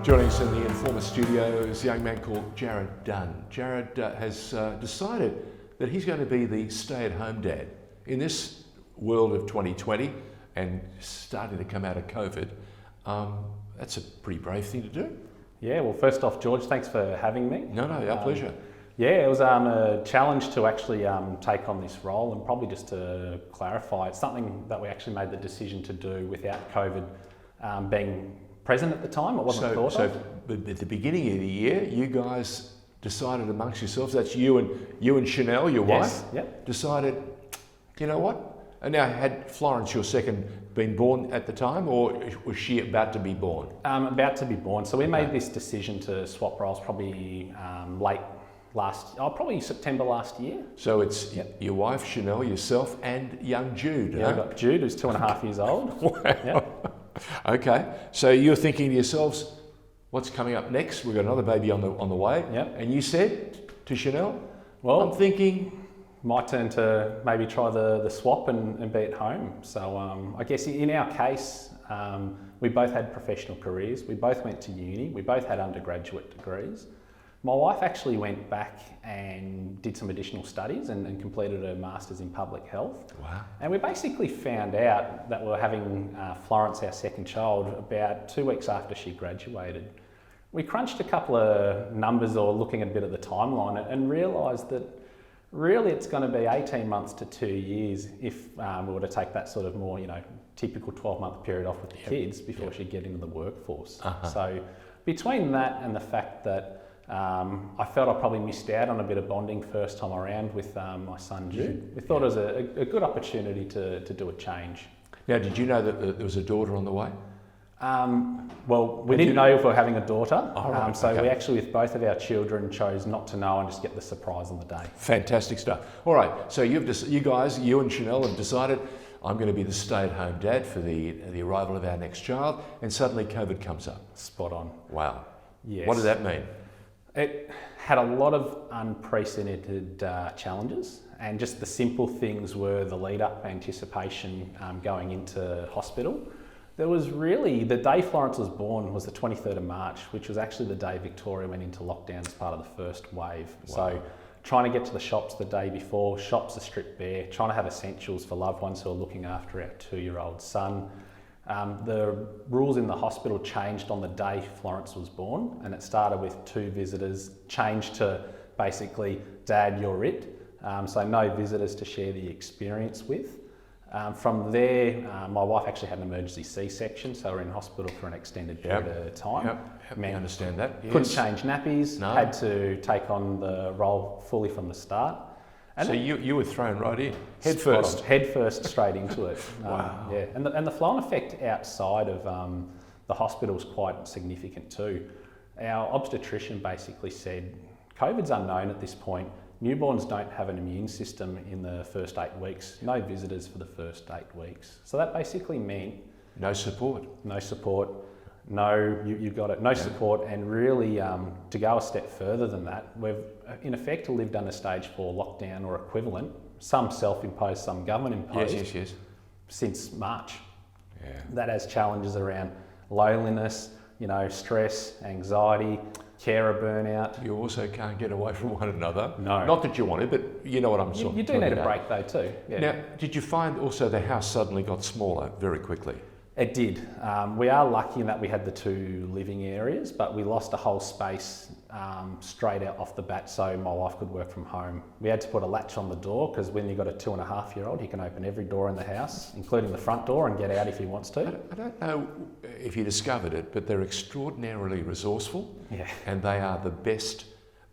Joining us in the Informer studio is a young man called Jarrod Dunn. Jarrod has decided that he's going to be the stay-at-home dad. In this world of 2020 and starting to come out of COVID, that's a pretty brave thing to do. Yeah, well, first off, George, thanks for having me. No, our pleasure. Yeah, it was a challenge to actually take on this role, and probably just to clarify, it's something that we actually made the decision to do without COVID being present at the time. It wasn't thought of. So at the beginning of the year, you guys decided amongst yourselves, that's you and Chanel, your wife, yep. decided, you know what? And now, had Florence, your second, been born at the time, or was she about to be born? About to be born. So we made this decision to swap roles probably probably September last year. So it's your wife, Chanel, yourself, and young Jude. Yeah, I've got Jude, who's 2.5 years old. Wow. Yep. Okay, so you're thinking to yourselves, what's coming up next? We've got another baby on the way. Yep. And you said to Chanel, well, I'm thinking, my turn to maybe try the swap and be at home. So I guess in our case, we both had professional careers. We both went to uni. We both had undergraduate degrees. My wife actually went back and did some additional studies and completed a master's in public health. Wow. And we basically found out that we were having Florence, our second child, about 2 weeks after she graduated. We crunched a couple of numbers, or looking at a bit of the timeline, and realised that really it's going to be 18 months to 2 years if we were to take that sort of more, typical 12-month period off with the kids before she'd get into the workforce. So between that and the fact that I felt I probably missed out on a bit of bonding first time around with my son Jude, we thought it was a good opportunity to do a change. Now, did you know that there was a daughter on the way? Well, we didn't know if we were having a daughter, okay. We actually, with both of our children, chose not to know and just get the surprise on the day. Fantastic stuff. All right, so you and Chanel have decided, I'm going to be the stay-at-home dad for the arrival of our next child, and suddenly COVID comes up. Spot on. Wow. Yes. What does that mean? It had a lot of unprecedented challenges, and just the simple things were the lead-up, anticipation going into hospital. There was really, the day Florence was born was the 23rd of March, which was actually the day Victoria went into lockdown as part of the first wave. Wow. So trying to get to the shops the day before, shops are stripped bare, trying to have essentials for loved ones who are looking after our 2-year-old son. The rules in the hospital changed on the day Florence was born, and it started with 2 visitors, changed to basically, Dad, you're it. So no visitors to share the experience with. From there, my wife actually had an emergency C-section, so we're in hospital for an extended period of time. Yep. I understand that. Yes. Couldn't change nappies, No. had to take on the role fully from the start. And so you were thrown right in, head first straight into it. Wow. Yeah, and the flow-on effect outside of the hospital is quite significant too. Our obstetrician basically said, COVID's unknown at this point. Newborns don't have an immune system in the first 8 weeks. No visitors for the first 8 weeks. So that basically meant no support. No support. No, you got it. No support, and really to go a step further than that, we've in effect lived under stage 4 lockdown or equivalent, some self-imposed, some government-imposed, Yes. since March. Yeah. That has challenges around loneliness, stress, anxiety, carer burnout. You also can't get away from one another. No. Not that you want to, but you know what I'm talking about. You do need a break though too. Yeah. Now, did you find also the house suddenly got smaller very quickly? It did. We are lucky in that we had the 2 living areas, but we lost a whole space straight out off the bat, so my wife could work from home. We had to put a latch on the door, because when you've got a 2.5-year-old, he can open every door in the house, including the front door, and get out if he wants to. I don't know if you discovered it, but they're extraordinarily resourceful, and they are the best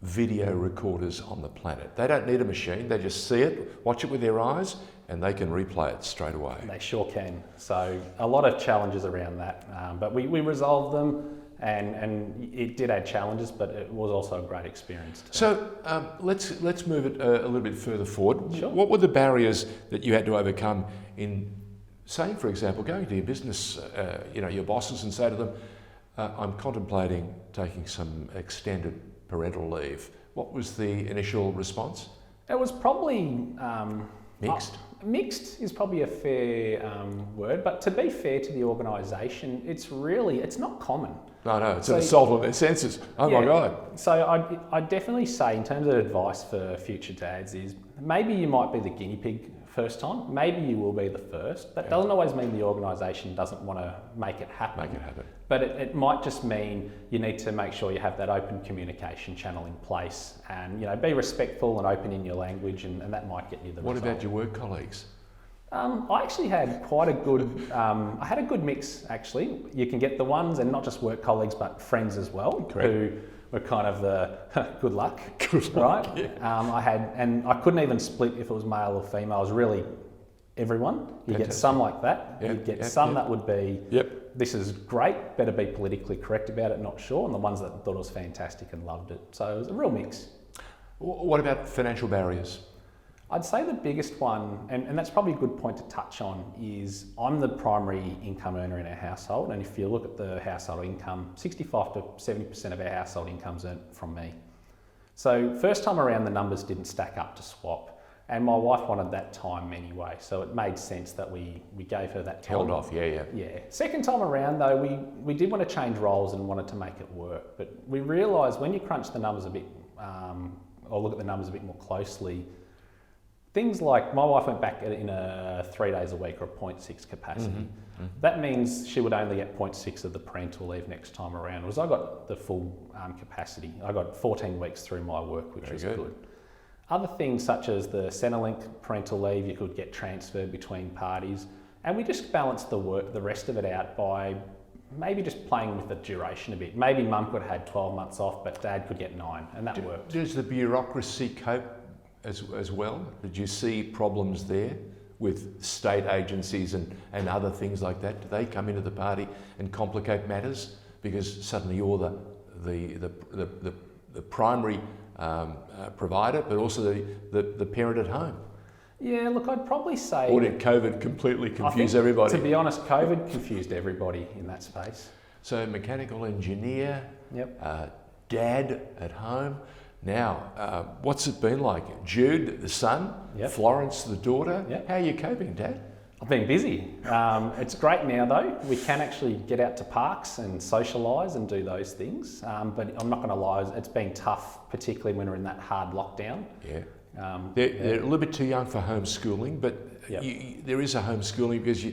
video recorders on the planet. They don't need a machine, they just see it, watch it with their eyes, and they can replay it straight away. They sure can. So a lot of challenges around that, but we resolved them, and it did add challenges, but it was also a great experience too. So let's move it a little bit further forward. Sure. What were the barriers that you had to overcome in, say, for example, going to your business, your bosses, and say to them, I'm contemplating taking some extended parental leave. What was the initial response? It was probably mixed. Mixed is probably a fair word, but to be fair to the organisation, it's not common. No, it's an assault on their senses. Oh my God. So I'd definitely say, in terms of advice for future dads, is maybe you might be the guinea pig first time, maybe you will be the first. That doesn't always mean the organisation doesn't want to make it happen. But it might just mean you need to make sure you have that open communication channel in place, and be respectful and open in your language, and that might get you the result. What about your work colleagues? I actually had quite a good, I had a good mix actually. You can get the ones, and not just work colleagues, but friends as well. Correct. Who were kind of the good luck, Good luck, right? Yeah. And I couldn't even split if it was male or female. It was really everyone. You get some like that. Yep, You'd get some that would be, Yep. this is great, better be politically correct about it, not sure, and the ones that thought it was fantastic and loved it. So it was a real mix. What about financial barriers? I'd say the biggest one, and that's probably a good point to touch on, is I'm the primary income earner in our household, and if you look at the household income, 65 to 70% of our household income's earned from me. So first time around, the numbers didn't stack up to swap, and my wife wanted that time anyway, so it made sense that we gave her that time. Held off, yeah. Second time around though, we did want to change roles and wanted to make it work, but we realised when you crunch the numbers a bit, or look at the numbers a bit more closely, things like my wife went back in a 3 days a week or a 0.6 capacity. That means she would only get 0.6 of the parental leave next time around, whereas I got the full capacity. I got 14 weeks through my work, which was good. Other things such as the Centrelink parental leave, you could get transferred between parties, and we just balanced the rest of it out by maybe just playing with the duration a bit. Maybe mum could have had 12 months off, but dad could get 9, and that worked. Does the bureaucracy cope as well? Did you see problems there with state agencies and other things like that? Do they come into the party and complicate matters because suddenly you're the primary provider, but also the parent at home? Yeah, look, I'd probably say... Or did COVID completely confuse everybody? To be honest, COVID confused everybody in that space. So mechanical engineer, dad at home. Now, what's it been like? Jude, the son, Florence, the daughter. How are you coping, Dad? I've been busy. It's great now though. We can actually get out to parks and socialise and do those things. But I'm not going to lie, it's been tough, particularly when we're in that hard lockdown. They're a little bit too young for homeschooling, but there is a homeschooling because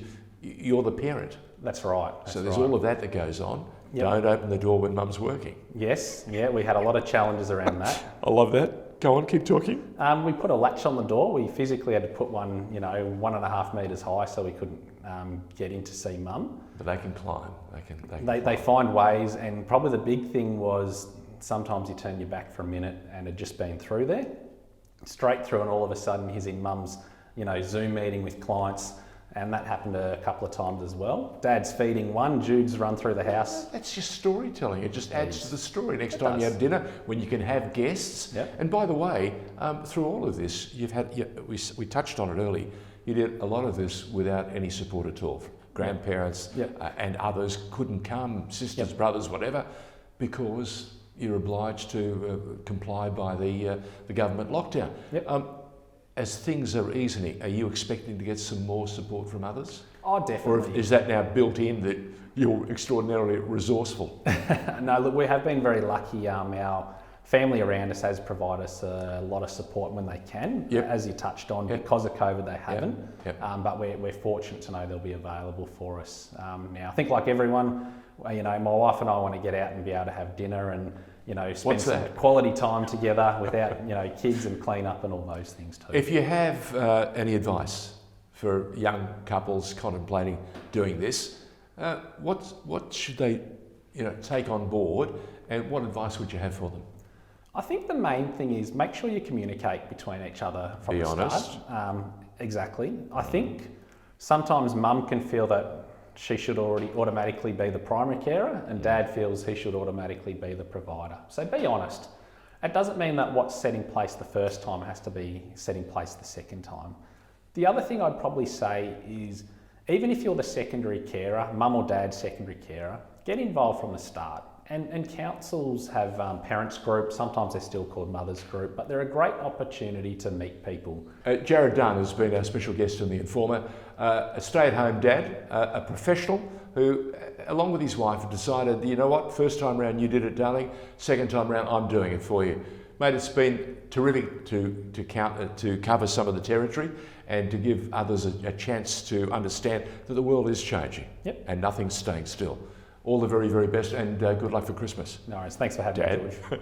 you're the parent. That's right. So there's all of that goes on. Don't open the door when mum's working. Yes, we had a lot of challenges around that. I love that. Go on, keep talking. We put a latch on the door. We physically had to put one, 1.5 metres high so we couldn't get in to see mum. But they can climb. They find ways, and probably the big thing was sometimes you turn your back for a minute and had just been through there, straight through, and all of a sudden he's in mum's, Zoom meeting with clients. And that happened a couple of times as well. Dad's feeding one, Jude's run through the house. That's just storytelling. It just adds to the story. Next time you have dinner, when you can have guests. And by the way, through all of this, we touched on it early, you did a lot of this without any support at all. Grandparents and others couldn't come, sisters, brothers, whatever, because you're obliged to comply by the government lockdown. As things are easing, are you expecting to get some more support from others? Oh, definitely. Or is that now built in that you're extraordinarily resourceful? No, look, we have been very lucky. Our family around us has provided us a lot of support when they can, as you touched on. Because of COVID, they haven't. But we're fortunate to know they'll be available for us now. I think like everyone, my wife and I want to get out and be able to have dinner and spend some quality time together without, kids and clean up and all those things too. If you have any advice for young couples contemplating doing this, what should they, take on board, and what advice would you have for them? I think the main thing is make sure you communicate between each other from the start. Exactly. I think sometimes mum can feel that she should already automatically be the primary carer, and dad feels he should automatically be the provider. So be honest. It doesn't mean that what's set in place the first time has to be set in place the second time. The other thing I'd probably say is, even if you're the secondary carer, mum or dad's secondary carer, get involved from the start. And councils have parents groups, sometimes they're still called mothers group, but they're a great opportunity to meet people. Jarrod Dunn has been our special guest on The Informer, a stay-at-home dad, a professional who, along with his wife, have decided, you know what, first time round you did it, darling, second time round I'm doing it for you. Mate, it's been terrific to cover some of the territory and to give others a chance to understand that the world is changing. Yep. And nothing's staying still. All the very, very best, and good luck for Christmas. No worries, thanks for having me, Dad. George.